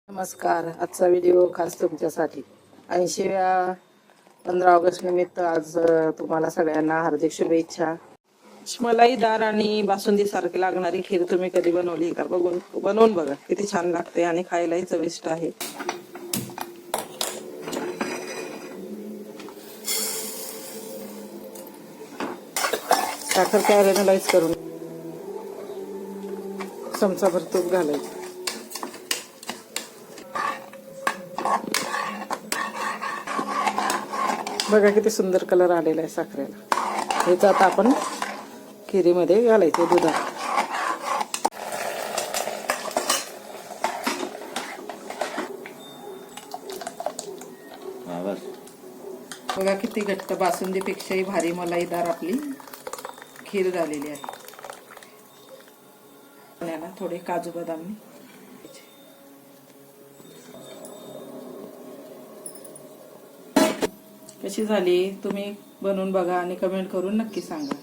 नमस्कार. आजचा व्हिडिओ खास तुमच्यासाठी 80व्या 15 ऑगस्ट निमित्त आज तुम्हाला सगळ्यांना हार्दिक शुभेच्छा. मलाईदार आणि बासुंदी सारखी लागणारी खीर तुम्ही कधी बनवली का? बनवून बघा, किती छान लागते आणि खायलाही चविष्ट आहे. साखर कॅरमलाइज करून चमचाभर तूप घालायचं. बघा किती सुंदर कलर आलेला आहे साखरेला. हेच आता आपण खिरीमध्ये घालायचे दुधात. बघा किती घट्ट, बासुंदीपेक्षाही भारी मलाईदार आपली खीर झालेली आहे. थोडे काजू बदाम कशी झाली तुम्ही बनवून बघा आणि कमेंट करून नक्की सांगा.